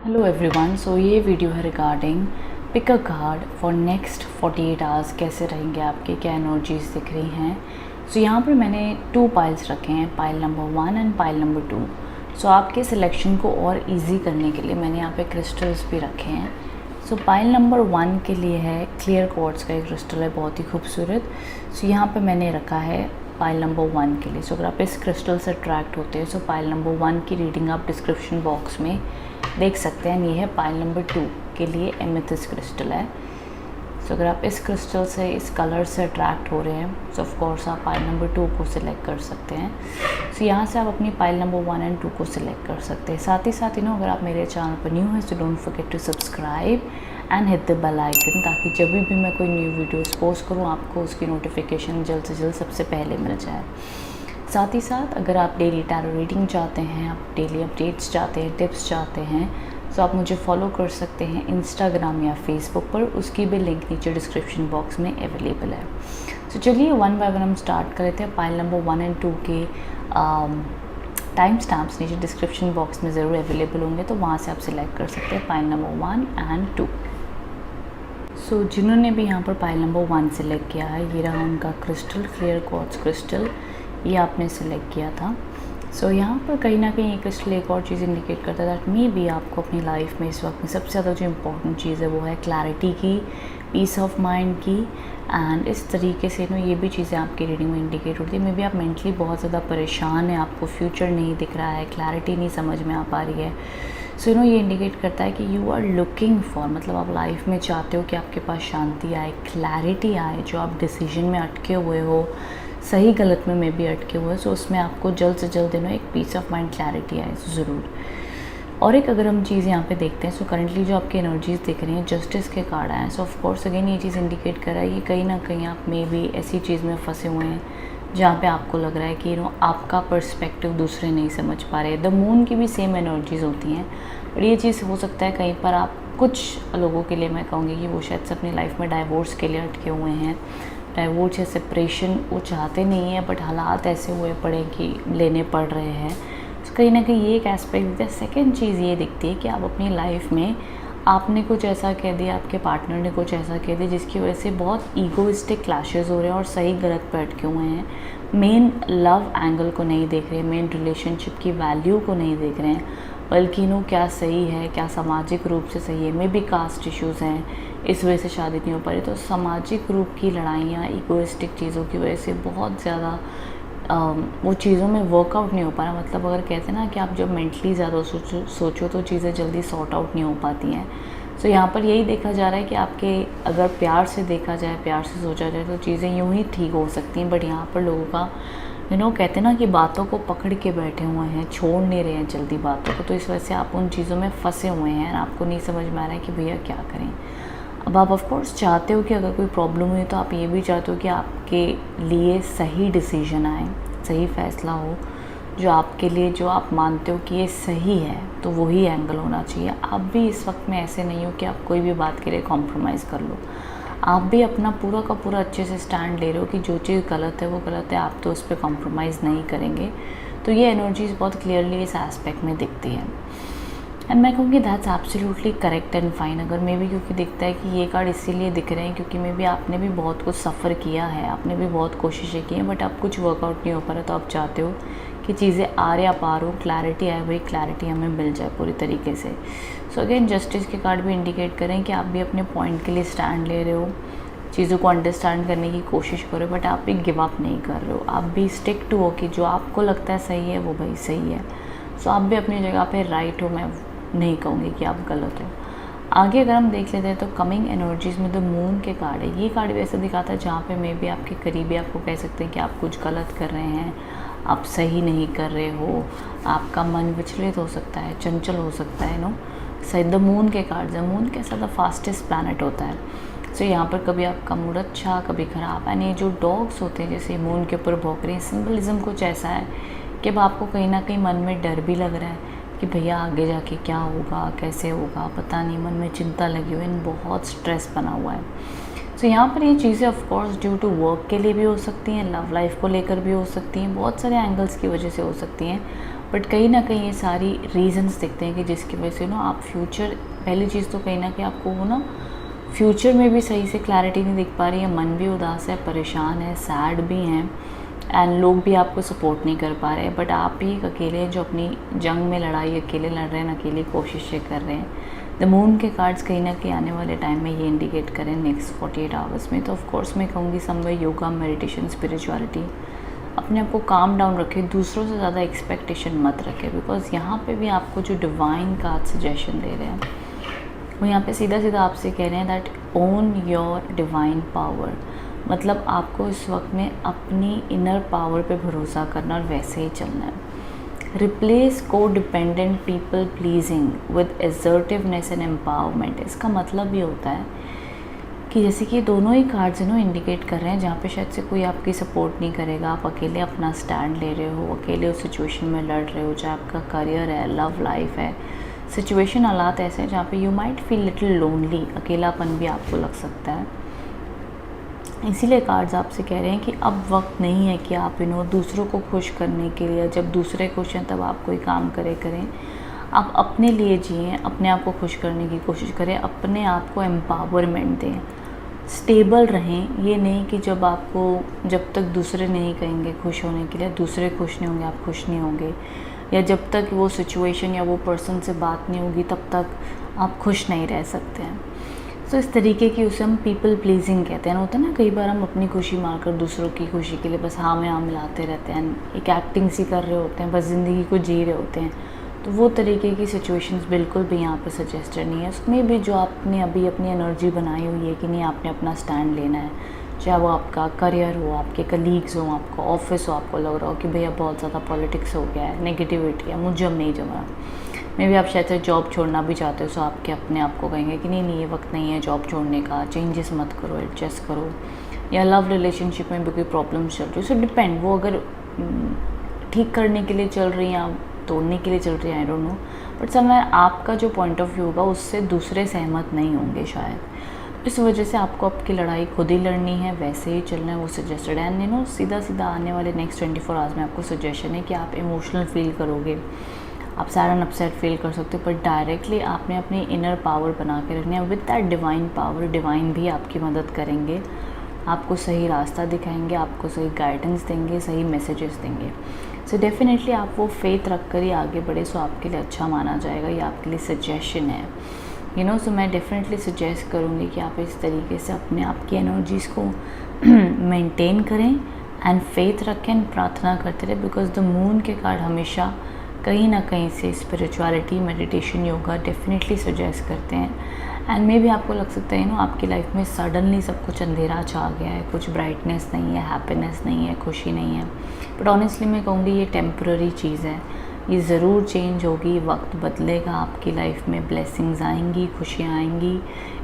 Hello everyone. सो ये video है regarding pick a card for next 48 hours. कैसे रहेंगे आपके, क्या एनर्जीज दिख रही हैं। सो यहाँ पर मैंने 2 पाइल्स रखे हैं, pile number 1 and pile number 2। सो आपके सिलेक्शन को और इजी करने के लिए मैंने यहाँ पे क्रिस्टल्स भी रखे हैं। सो पाइल नंबर 1 के लिए है क्लियर क्वार्ट्ज का एक क्रिस्टल है, बहुत ही खूबसूरत। सो यहाँ पे मैंने रखा है पाइल नंबर 1 के लिए। सो अगर आप इस क्रिस्टल से अट्रैक्ट होते हैं सो पाइल नंबर 1 की रीडिंग आप डिस्क्रिप्शन बॉक्स में देख सकते हैं। ये है पाइल नंबर 2 के लिए एमेथिस्ट क्रिस्टल है। सो अगर आप इस क्रिस्टल से, इस कलर से अट्रैक्ट हो रहे हैं सो ऑफ कोर्स आप पाइल नंबर 2 को सिलेक्ट कर सकते हैं। सो यहाँ से आप अपनी पाइल नंबर 1 एंड 2 को सिलेक्ट कर सकते हैं। साथ ही साथ अगर आप मेरे चैनल पर न्यू हैं so don't forget to subscribe and hit the bell icon, ताकि जब भी मैं कोई न्यू वीडियोस पोस्ट करूँ आपको उसकी नोटिफिकेशन जल्द से जल्द सबसे पहले मिल जाए। साथ ही साथ अगर आप डेली टैरो रीडिंग चाहते हैं, आप डेली अपडेट्स चाहते हैं, टिप्स चाहते हैं, तो आप मुझे फॉलो कर सकते हैं इंस्टाग्राम या फेसबुक पर। उसकी भी लिंक नीचे डिस्क्रिप्शन बॉक्स में अवेलेबल है। तो चलिए वन बाय वन हम स्टार्ट कर लेते हैं। पाइल नंबर 1 एंड 2 के टाइम स्टैम्प्स नीचे डिस्क्रिप्शन बॉक्स में ज़रूर अवेलेबल होंगे, तो वहाँ से आप सिलेक्ट कर सकते हैं पाइल नंबर 1 एंड 2। सो जिन्होंने भी यहाँ पर पाइल नंबर 1 सिलेक्ट किया है, ये रहा उनका क्रिस्टल, क्लियर क्वार्ट्ज क्रिस्टल, ये आपने सिलेक्ट किया था। सो यहाँ पर कहीं ना कहीं ये क्रिस्टल एक और चीज़ इंडिकेट करता है दैट मे बी आपको अपनी लाइफ में इस वक्त में सबसे ज़्यादा जो इम्पोर्टेंट चीज़ है वो है क्लैरिटी की, पीस ऑफ माइंड की। एंड इस तरीके से ये भी चीज़ें आपकी रीडिंग में इंडिकेट होती है। मे बी आप मेंटली बहुत ज़्यादा परेशान हैं, आपको फ्यूचर नहीं दिख रहा है, क्लैरिटी नहीं समझ में आ पा रही है। सो ये इंडिकेट करता है कि यू आर लुकिंग फॉर, मतलब आप लाइफ में चाहते हो कि आपके पास शांति आए, क्लैरिटी आए। जो आप डिसीजन में अटके हुए हो, सही गलत में भी अटके हुए, सो उसमें आपको जल्द से जल्द एक पीस ऑफ माइंड, क्लैरिटी आए ज़रूर। और एक अगर हम चीज़ यहाँ पे देखते हैं सो करंटली जो आपकी एनर्जीज दिख रही हैं, जस्टिस के कार्ड आए हैं। सो ऑफ कोर्स अगेन ये चीज़ इंडिकेट कर रहा है कि कहीं ना कहीं आप मे भी ऐसी चीज़ में फंसे हुए हैं जहाँ पे आपको लग रहा है कि आपका पर्सपेक्टिव दूसरे नहीं समझ पा रहे। द मून की भी सेम एनर्जीज होती हैं, बट ये चीज़ हो सकता है कहीं पर आप, कुछ लोगों के लिए मैं कहूँगी कि वो शायद से अपनी लाइफ में डाइवोर्स के लिए अटके हुए हैं। डाइवोर्स या सेपरेशन वो चाहते नहीं है, बट हालात ऐसे हुए पड़े कि लेने पड़ रहे हैं। तो कहीं ना कहीं ये एक एस्पेक्ट दिखता है। सेकेंड चीज़ ये दिखती है कि आप अपनी लाइफ में आपने कुछ ऐसा कह दिया, आपके पार्टनर ने कुछ ऐसा कह दिया जिसकी वजह से बहुत ईगोइस्टिक क्लैशेस हो रहे हैं और सही गलत पे अटके हुए हैं। मेन लव एंगल को नहीं देख रहे, मेन रिलेशनशिप की वैल्यू को नहीं देख रहे हैं, बल्कि क्या सही है, क्या सामाजिक रूप से सही है। मे बी कास्ट इश्यूज़ हैं, इस वजह से शादी नहीं हो पा रही। तो सामाजिक रूप की लड़ाइयाँ, इगोइस्टिक चीज़ों की वजह से बहुत ज़्यादा वो चीज़ों में वर्कआउट नहीं हो पा रहा। मतलब अगर कहते हैं ना कि आप जब मेंटली ज़्यादा सोचो तो चीज़ें जल्दी सॉर्ट आउट नहीं हो पाती हैं। सो यहाँ पर यही देखा जा रहा है कि आपके अगर प्यार से देखा जाए, प्यार से सोचा जाए तो चीज़ें यूँ ही ठीक हो सकती हैं। बट यहाँ पर लोगों का कहते हैं ना कि बातों को पकड़ के बैठे हुए हैं, छोड़ नहीं रहे हैं जल्दी बातों को। तो इस वजह से आप उन चीज़ों में फंसे हुए हैं, आपको नहीं समझ में आ रहा है कि भैया क्या करें। अब आप ऑफ कोर्स चाहते हो कि अगर कोई प्रॉब्लम हुई तो आप ये भी चाहते हो कि आपके लिए सही डिसीजन आए, सही फ़ैसला हो, जो आपके लिए, जो आप मानते हो कि ये सही है, तो वही एंगल होना चाहिए। आप भी इस वक्त में ऐसे नहीं हो कि आप कोई भी बात के लिए कॉम्प्रोमाइज़ कर लो। आप भी अपना पूरा का पूरा अच्छे से स्टैंड ले रहे हो कि जो चीज़ गलत है वो गलत है, आप तो उस पर कॉम्प्रोमाइज़ नहीं करेंगे। तो ये एनर्जीज बहुत क्लियरली इस एस्पेक्ट में दिखती है। एंड मैं कहूँगी that's absolutely correct and fine. अगर मे भी क्योंकि दिखता है कि ये कार्ड इसीलिए दिख रहे हैं क्योंकि मे भी आपने भी बहुत कुछ सफ़र किया है, आपने भी बहुत कोशिशें की हैं, बट अब कुछ वर्कआउट नहीं हो पा रहा। तो आप चाहते हो कि चीज़ें आर या पार हो, क्लैरिटी आए, वही क्लैरिटी हमें मिल जाए पूरी तरीके से। सो अगेन जस्टिस के कार्ड भी इंडिकेट करें कि आप भी अपने पॉइंट के लिए स्टैंड ले रहे हो, चीज़ों को अंडरस्टैंड करने की कोशिश करो, बट आप भी गिव अप नहीं कर रहे हो। आप भी स्टिक टू हो कि जो आपको लगता है सही है वो भाई सही है। सो आप भी अपनी जगह पे राइट हो, मैं नहीं कहूँगी कि आप गलत हो। आगे अगर हम देख लेते हैं तो कमिंग एनर्जीज़ में द मून के कार्ड है। ये कार्ड भी ऐसा दिखाता है जहाँ पे मे बी आपके करीबी आपको कह सकते हैं कि आप कुछ गलत कर रहे हैं, आप सही नहीं कर रहे हो, आपका मन विचलित हो सकता है, चंचल हो सकता है। सही द मून के कार्ड, द मून कैसा द फास्टेस्ट प्लैनेट होता है। सो यहाँ पर कभी आपका मूड अच्छा, कभी ख़राब। यानी जो डॉग्स होते हैं जैसे मून के ऊपर भौंक रहे हैं, सिंबलिज्म कुछ ऐसा है कि अब आपको कहीं ना कहीं मन में डर भी लग रहा है कि भैया आगे जाके क्या होगा, कैसे होगा, पता नहीं, मन में चिंता लगी हुई है, बहुत स्ट्रेस बना हुआ है। सो यहाँ पर ये चीज़ें of course due to work के लिए भी हो सकती हैं, लव लाइफ को लेकर भी हो सकती हैं, बहुत सारे एंगल्स की वजह से हो सकती हैं। बट कहीं ना कहीं ये सारी रीजंस दिखते हैं कि जिसकी वजह से आप फ्यूचर, पहली चीज़ तो कहीं ना कहीं आपको वो फ्यूचर में भी सही से क्लैरिटी नहीं दिख पा रही है, मन भी उदास है, परेशान है, सैड भी हैं, एंड लोग भी आपको सपोर्ट नहीं कर पा रहे हैं। बट आप ही एक अकेले हैं जो अपनी जंग में लड़ाई अकेले लड़ रहे हैं, अकेली कोशिशें कर रहे हैं। द मून के कार्ड्स कहीं ना कहीं आने वाले टाइम में ये इंडिकेट करें नेक्स्ट 48 आवर्स में। तो ऑफ कोर्स मैं कहूँगी समवेयर योगा, मेडिटेशन, स्पिरिचुअलिटी, अपने आप को काम डाउन रखें, दूसरों से ज़्यादा एक्सपेक्टेशन मत रखें, बिकॉज यहाँ पे भी आपको जो डिवाइन कार्ड सजेशन दे रहे हैं वो यहाँ पे सीधा सीधा आपसे कह रहे हैं that own your divine power. मतलब आपको इस वक्त में अपनी इनर पावर पे भरोसा करना और वैसे ही चलना है। रिप्लेस को dependent people pleasing with assertiveness and empowerment. इसका मतलब ये होता है कि जैसे कि दोनों ही कार्ड्स इंडिकेट कर रहे हैं जहाँ पे शायद से कोई आपकी सपोर्ट नहीं करेगा, आप अकेले अपना स्टैंड ले रहे हो, अकेले उस सिचुएशन में लड़ रहे हो, चाहे आपका करियर है, लव लाइफ है, सिचुएशन हालात ऐसे हैं जहाँ पे you might feel little lonely, अकेलापन भी आपको लग सकता है। इसीलिए कार्ड्स आपसे कह रहे हैं कि अब वक्त नहीं है कि आप दूसरों को खुश करने के लिए, जब दूसरे खुश हैं तब आप कोई काम करें। आप अपने लिए जिएं, अपने आप को खुश करने की कोशिश करें, अपने आप को एम्पावरमेंट दें, स्टेबल रहें। ये नहीं कि जब तक दूसरे नहीं कहेंगे खुश होने के लिए, दूसरे खुश नहीं होंगे, आप खुश नहीं होंगे, या जब तक वो सिचुएशन या वो पर्सन से बात नहीं होगी तब तक आप खुश नहीं रह सकते हैं। तो इस तरीके की उसे हम पीपल प्लीजिंग कहते हैं। होता है ना, कई बार हम अपनी खुशी मारकर दूसरों की खुशी के लिए बस हाँ में हाँ मिलाते रहते हैं, एक एक्टिंग सी कर रहे होते हैं, बस ज़िंदगी को जी रहे होते हैं। तो वो तरीके की सिचुएशंस बिल्कुल भी यहाँ पे सजेस्टेड नहीं है। उसमें भी जो आपने अभी अपनी एनर्जी बनाई हुई है कि नहीं आपने अपना स्टैंड लेना है, चाहे वो आपका करियर हो, आपके कलीग्स हो, आपका ऑफिस हो, आपको लग रहा हो कि भैया बहुत ज़्यादा पॉलिटिक्स हो गया है, नेगेटिविटी है, मुझे अब नहीं जम रहा, मे भी आप शायद से जॉब छोड़ना भी चाहते हो, सो आपके अपने आप को कहेंगे कि नहीं ये वक्त नहीं है जॉब छोड़ने का, चेंजेस मत करो, एडजस्ट करो। या लव रिलेशनशिप में भी कोई प्रॉब्लम चल रही है, सो डिपेंड, वो अगर ठीक करने के लिए चल रही हैं या तोड़ने के लिए चल रही है, आई डोंट नो, बट समय आपका जो पॉइंट ऑफ व्यू होगा उससे दूसरे सहमत नहीं होंगे शायद। इस वजह से आपको आपकी लड़ाई खुद ही लड़नी है, वैसे ही चलना है, वो सजेस्टेड है। एंड सीधा सीधा आने वाले नेक्स्ट 24 आवर्स में आपको सजेशन है कि आप इमोशनल फील करोगे, आप सैड एंड अपसेट फील कर सकते हो, पर डायरेक्टली आपने अपनी इनर पावर बना के रखनी है। With that divine power, divine भी आपकी मदद करेंगे, आपको सही रास्ता दिखाएंगे, आपको सही गाइडेंस देंगे, सही मैसेजेस देंगे। सो डेफिनेटली आप वो फेथ रख कर ही आगे बढ़े, सो आपके लिए अच्छा माना जाएगा, ये आपके लिए सजेशन है। सो मैं डेफिनेटली सजेस्ट करूँगी कि आप इस तरीके से अपने आप की एनर्जीज़ को मेंटेन करें एंड फेथ रखें, प्रार्थना करते रहे, बिकॉज द मून के कार्ड हमेशा कहीं ना कहीं से spirituality, meditation, yoga definitely suggest करते हैं। एंड मे भी आपको लग सकता है आपकी लाइफ में सडनली सब कुछ अंधेरा छा गया है, कुछ ब्राइटनेस नहीं है, हैप्पीनेस नहीं है, खुशी नहीं है, बट ऑनेस्टली मैं कहूँगी ये टेम्पररी चीज़ है, ये ज़रूर चेंज होगी, वक्त बदलेगा, आपकी लाइफ में ब्लेसिंग्स आएंगी, खुशियाँ आएंगी।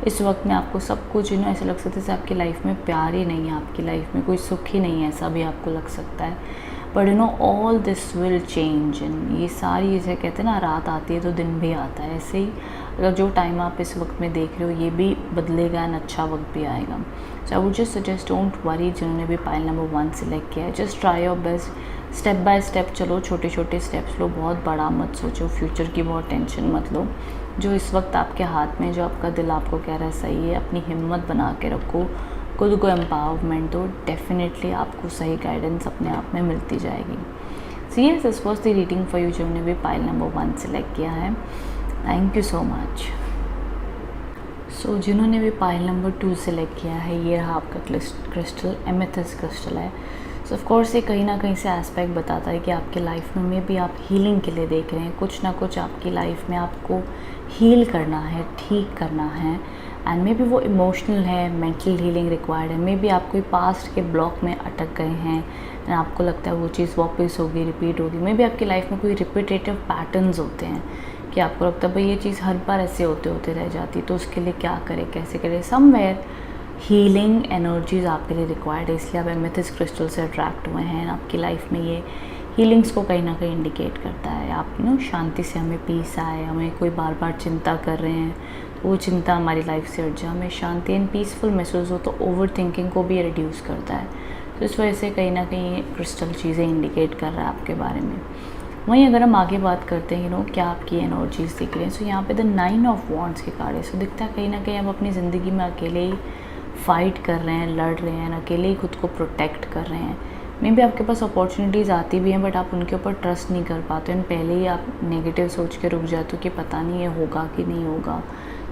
इस वक्त में आपको सब कुछ ऐसा लग सकता है जैसे आपकी लाइफ में प्यार ही नहीं है, आपकी लाइफ में कोई सुख ही नहीं है, ऐसा भी आपको लग सकता है। But all this will change. And ये सारी जैसे कहते हैं ना, रात आती है तो दिन भी आता है, ऐसे ही अगर जो टाइम आप इस वक्त में देख रहे हो ये भी बदलेगा एंड अच्छा वक्त भी आएगा। So I would just suggest don't worry, जिन्होंने भी पाइल नंबर 1 सिलेक्ट किया है, just try your best, step by step चलो, छोटे छोटे स्टेप्स लो, बहुत बड़ा मत सोचो, फ्यूचर की बहुत टेंशन मत लो। जो इस वक्त आपके हाथ में, जो आपका दिल आपको कह रहा है सही है, अपनी हिम्मत बना के रखो, खुद को एम्पावरमेंट दो, डेफिनेटली आपको सही गाइडेंस अपने आप में मिलती जाएगी। So yes, this was the reading for you जिन्होंने भी पाइल नंबर 1 सिलेक्ट किया है। Thank you so much. So जिन्होंने भी पाइल नंबर 2 सिलेक्ट किया है, ये रहा आपका क्रिस्टल, एमेथिस्ट क्रिस्टल है। सो ऑफ कोर्स ये कहीं ना कहीं से एस्पेक्ट बताता है कि आपके लाइफ में भी आप हीलिंग के लिए देख रहे हैं, कुछ ना कुछ आपकी लाइफ में आपको हील करना है, ठीक करना है। एंड मे बी वो इमोशनल है, मेंटल हीलिंग रिक्वायर्ड है, मे बी आप कोई पास्ट के ब्लॉक में अटक गए हैं एंड आपको लगता है वो चीज़ वापस होगी, रिपीट होगी। मे बी आपकी लाइफ में कोई रिपीटेटिव पैटर्न्स होते हैं कि आपको लगता है भाई ये चीज़ हर बार ऐसे होते होते रह जाती, तो उसके लिए क्या करें, कैसे करें। समवेयर हीलिंग एनर्जीज आपके लिए रिक्वायर्ड है, इसलिए आप एमेथिस्ट क्रिस्टल से अट्रैक्ट हुए हैं। आपकी लाइफ में ये हीलिंग्स को कहीं ना कहीं इंडिकेट करता है। आप शांति से, हमें पीस आए, हमें कोई बार बार चिंता कर रहे हैं तो वो चिंता हमारी लाइफ से हट जाए, हमें शांति एंड पीसफुल महसूस हो, तो ओवर थिंकिंग को भी रिड्यूस करता है। तो इस वजह से कहीं ना कहीं क्रिस्टल चीज़ें इंडिकेट कर रहा है आपके बारे में। वहीं अगर हम आगे बात करते हैं क्या आपकी एनर्जीज दिख रही हैं, सो यहाँ पे द 9 ऑफ वॉन्ड्स के कार्ड है। सो दिखता है कहीं ना कहीं आप अपनी ज़िंदगी में अकेले ही फाइट कर रहे हैं, लड़ रहे हैं, अकेले ही खुद को प्रोटेक्ट कर रहे हैं। मे बी आपके पास अपॉर्चुनिटीज़ आती भी हैं बट आप उनके ऊपर ट्रस्ट नहीं कर पाते हैं, पहले ही आप नेगेटिव सोच के रुक जाते हो कि पता नहीं ये होगा कि नहीं होगा,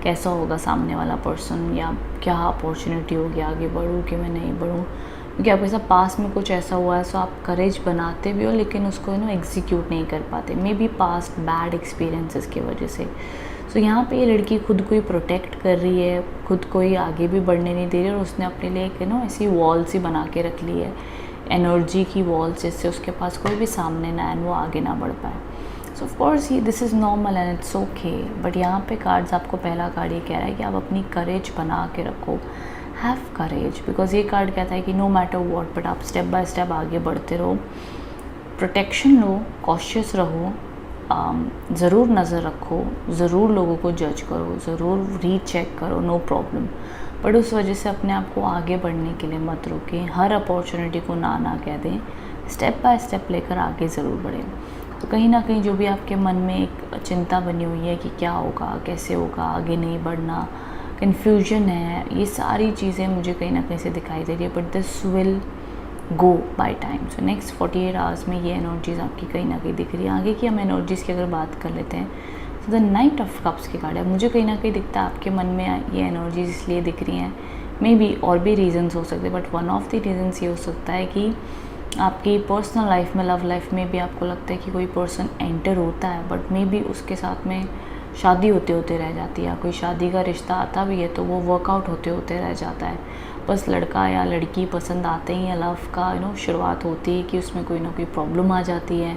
कैसा होगा सामने वाला पर्सन, या क्या अपॉर्चुनिटी होगी, आगे बढ़ूँ कि मैं नहीं बढ़ूँ। क्योंकि आपके साथ पास में कुछ ऐसा हुआ है, सो आप करेज बनाते भी हो लेकिन उसको एग्जीक्यूट नहीं कर पाते, may be past bad experiences की वजह से। सो यहाँ पे ये लड़की खुद को ही प्रोटेक्ट कर रही है, खुद को ही आगे भी बढ़ने नहीं दे रही, और उसने अपने लिए एक ऐसी वॉल्स ही बना के रख ली है, एनर्जी की वॉल्स, जिससे उसके पास कोई भी सामने ना आए, वो आगे ना बढ़ पाए। सो of course this is normal and it's okay. But यहाँ पे कार्ड्स आपको पहला कार्ड ये कह रहा है कि आप अपनी करेज बना के रखो, हैव करेज, बिकॉज ये कार्ड कहता है कि नो मैटर वॉट, बट आप स्टेप बाय स्टेप आगे बढ़ते रहो, प्रोटेक्शन लो, कॉशियस रहो, ज़रूर नज़र रखो, ज़रूर लोगों को जज करो, ज़रूर रीचेक करो, नो प्रॉब्लम, बट उस वजह से अपने आप को आगे बढ़ने के लिए मत रोकें, हर अपॉर्चुनिटी को ना कह दें, स्टेप बाय स्टेप लेकर आगे ज़रूर बढ़ें। तो कहीं ना कहीं जो भी आपके मन में एक चिंता बनी हुई है कि क्या होगा, कैसे होगा, आगे नहीं बढ़ना, कन्फ्यूजन है, ये सारी चीज़ें मुझे कहीं ना कहीं से दिखाई दे रही है, but this will go by time. So next 48 hours में ये एनर्जीज़ आपकी कहीं ना कहीं दिख रही है। आगे की हम एनर्जीज़ की अगर बात कर लेते हैं, तो द नाइट ऑफ कप्स की कार्ड है। मुझे कहीं ना कहीं दिखता है आपके मन में ये एनर्जीज इसलिए दिख रही हैं, मे बी और भी रीजंस हो सकते हैं, but one of the reasons ये हो सकता है कि आपकी पर्सनल लाइफ में, लव लाइफ में भी आपको लगता है कि कोई पर्सन एंटर होता है, बट मे बी उसके साथ में शादी होते होते रह जाती है, कोई शादी का रिश्ता आता भी है तो वो वर्कआउट होते होते रह जाता है। बस लड़का या लड़की पसंद आते ही या लव का शुरुआत होती है कि उसमें कोई ना कोई प्रॉब्लम आ जाती है,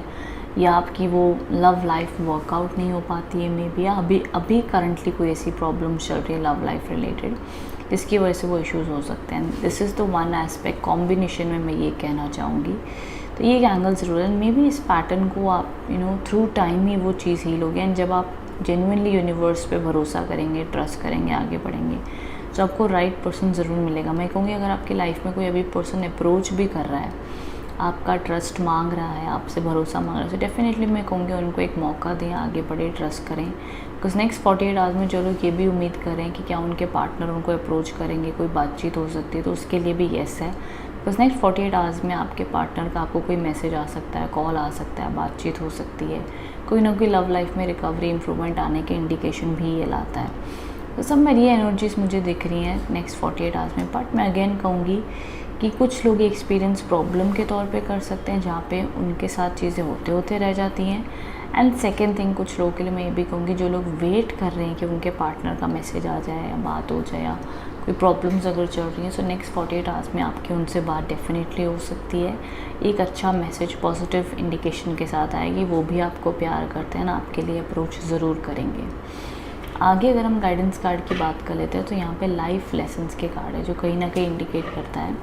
या आपकी वो लव लाइफ वर्कआउट नहीं हो पाती है, मे बी, या अभी करंटली कोई ऐसी प्रॉब्लम चल रही है लव लाइफ रिलेटेड जिसकी वजह से वो इश्यूज़ हो सकते हैं। This is the one aspect combination में मैं ये कहना चाहूँगी। तो ये एक एंगल ज़रूर है, मे बी इस पैटर्न को आप थ्रू टाइम ही वो चीज़ हील होगी, एंड जब आप जेन्युइनली यूनिवर्स पे भरोसा करेंगे, ट्रस्ट करेंगे, आगे बढ़ेंगे, तो आपको राइट पर्सन ज़रूर मिलेगा। मैं कहूँगी अगर आपकी लाइफ में कोई अभी पर्सन अप्रोच भी कर रहा है, आपका ट्रस्ट मांग रहा है, आपसे भरोसा मांग रहा है, तो डेफिनेटली मैं कहूँगी उनको एक मौका दें, आगे बढ़े, ट्रस्ट करें। बिकॉज नेक्स्ट 48 आवर्स में जो लोग ये भी उम्मीद करें कि क्या उनके पार्टनर उनको अप्रोच करेंगे, कोई बातचीत हो सकती है, तो उसके लिए भी येस है। बिकॉज नेक्स्ट 48 आवर्स में आपके पार्टनर का आपको कोई मैसेज आ सकता है, कॉल आ सकता है, बातचीत हो सकती है, कोई ना कोई लव लाइफ में रिकवरी, इंप्रूवमेंट आने के इंडिकेशन भी ये लाता है। तो सब में ये एनर्जीज मुझे दिख रही हैं नेक्स्ट 48 आवर्स में। बट मैं अगेन कहूँगी कि कुछ लोग एक्सपीरियंस प्रॉब्लम के तौर पे कर सकते हैं, जहाँ पे उनके साथ चीज़ें होते होते रह जाती हैं। एंड सेकेंड थिंग, कुछ लोगों के लिए मैं ये भी कहूँगी जो लोग वेट कर रहे हैं कि उनके पार्टनर का मैसेज आ जाए या बात हो जाए, या कोई प्रॉब्लम्स अगर चल रही हैं, सो नेक्स्ट 48 आवर्स में आपकी उनसे बात डेफिनेटली हो सकती है। एक अच्छा मैसेज पॉजिटिव इंडिकेशन के साथ आएगी, वो भी आपको प्यार करते हैं ना, आपके लिए अप्रोच ज़रूर करेंगे। आगे अगर हम गाइडेंस कार्ड की बात कर लेते हैं, तो यहाँ पे लाइफ लेसन्स के कार्ड है, जो कहीं ना कहीं इंडिकेट करता है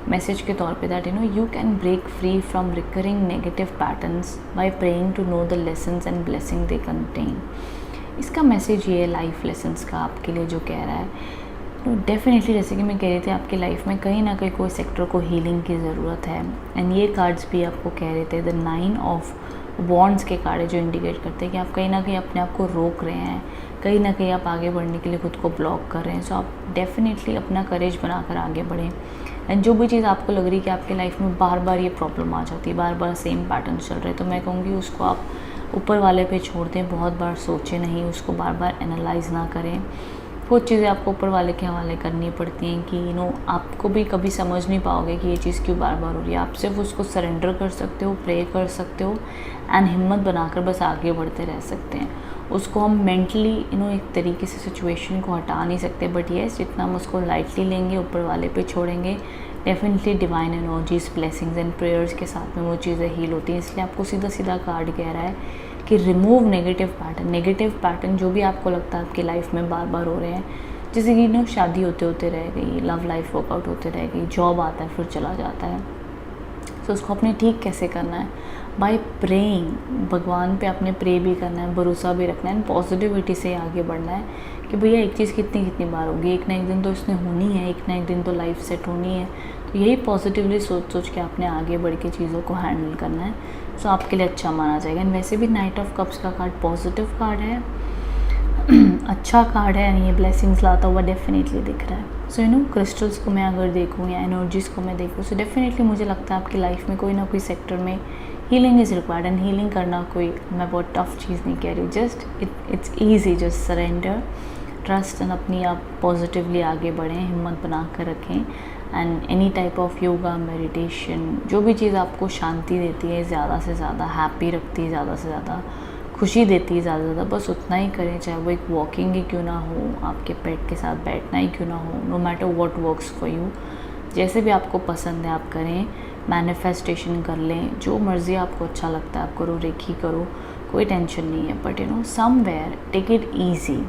मैसेज के तौर पे that you can break free from recurring negative patterns by praying to know the lessons and blessing they contain. इसका मैसेज ये है लाइफ लेसन्स का आपके लिए, जो कह रहा है डेफिनेटली, जैसे कि मैं कह रही थी, आपकी लाइफ में कहीं ना कहीं कोई सेक्टर को हीलिंग की ज़रूरत है। एंड ये कार्ड्स भी आपको कह रहे थे, द 9 ऑफ वॉन्ड्स के कार्ड है, जो इंडिकेट करते हैं कि आप कहीं ना कहीं अपने आप को रोक रहे हैं, कहीं ना कहीं आप आगे बढ़ने के लिए खुद को ब्लॉक कर रहे हैं। सो आप डेफिनेटली अपना करेज बनाकर आगे बढ़ें। एंड जो भी चीज़ आपको लग रही है कि आपके लाइफ में बार बार ये प्रॉब्लम आ जाती है, बार बार सेम पैटर्न चल रहे हैं, तो मैं कहूँगी उसको आप ऊपर वाले पे छोड़ दें, बहुत बार सोचें नहीं, उसको बार बार एनालाइज ना करें। कुछ चीज़ें आपको ऊपर वाले के हवाले करनी पड़ती हैं कि आपको भी कभी समझ नहीं पाओगे कि ये चीज़ क्यों बार बार हो रही है। आप सिर्फ उसको सरेंडर कर सकते हो, प्रे कर सकते हो, एंड हिम्मत बनाकर बस आगे बढ़ते रह सकते हैं। उसको हम मेंटली एक तरीके से सिचुएशन को हटा नहीं सकते, बट येस जितना हम उसको लाइटली लेंगे, ऊपर वाले पे छोड़ेंगे, definitely divine energies, blessings and prayers के साथ में वो चीज़ें हील होती हैं। इसलिए आपको सीधा सीधा कार्ड कह रहा है कि रिमूव नेगेटिव पैटर्न जो भी आपको लगता है आपकी लाइफ में बार बार हो रहे हैं, जैसे कि शादी होते होते रह गई, लव लाइफ वर्कआउट होते रह गई, जॉब आता है फिर चला जाता है, तो उसको अपने ठीक कैसे करना है, बाय प्रेइंग, भगवान पे आपने प्रे भी करना है, भरोसा भी रखना है, एंड पॉजिटिविटी से आगे बढ़ना है कि भैया एक चीज़ कितनी बार होगी, एक ना एक दिन तो इसने होनी है, एक ना एक दिन तो लाइफ सेट होनी है, तो यही पॉजिटिवली सोच सोच के आपने आगे बढ़ के चीज़ों को हैंडल करना है, सो आपके लिए अच्छा माना जाएगा। एंड वैसे भी नाइट ऑफ कप्स का कार्ड पॉजिटिव कार्ड है, अच्छा कार्ड है, एंड ये ब्लेसिंग्स लाता हुआ डेफिनेटली दिख रहा है। सो क्रिस्टल्स को मैं अगर देखूँ या एनर्जीज़ को मैं देखूँ, सो डेफिनेटली मुझे लगता है आपकी लाइफ में कोई ना कोई सेक्टर में healing is required. And healing करना कोई मैं बहुत टफ चीज़ नहीं कह रही, just it's easy, just surrender, trust and अपनी आप पॉजिटिवली आगे बढ़ें, हिम्मत बना कर रखें। And any type of yoga, meditation, जो भी चीज़ आपको शांति देती है, ज़्यादा से ज़्यादा हैप्पी रखती है, ज़्यादा से ज़्यादा खुशी देती है, ज़्यादा से ज़्यादा बस उतना ही करें। चाहे वो एक वॉकिंग ही क्यों ना हो, आपके पेट के साथ बैठना ही क्यों ना हो, no matter what works for you, जैसे भी आपको पसंद है आप करें। मैनिफेस्टेशन कर लें, जो मर्ज़ी आपको अच्छा लगता है आप करो, रेखी करो, कोई टेंशन नहीं है। But somewhere take it easy.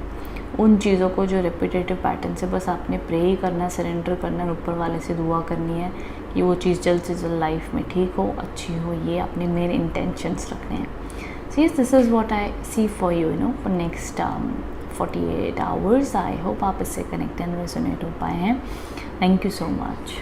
उन चीज़ों को जो रिपीटेटिव पैटर्न से बस आपने प्रे ही करना है, सरेंडर करना है, ऊपर वाले से दुआ करनी है कि वो चीज़ जल्द से जल्द लाइफ में ठीक हो, अच्छी हो, ये अपने मेन इंटेंशंस रखने हैं। So yes, this is what I see for you for next 48 hours. I hope आप इससे कनेक्ट एंड रेजोनेट हो पाए हैं। Thank you so much.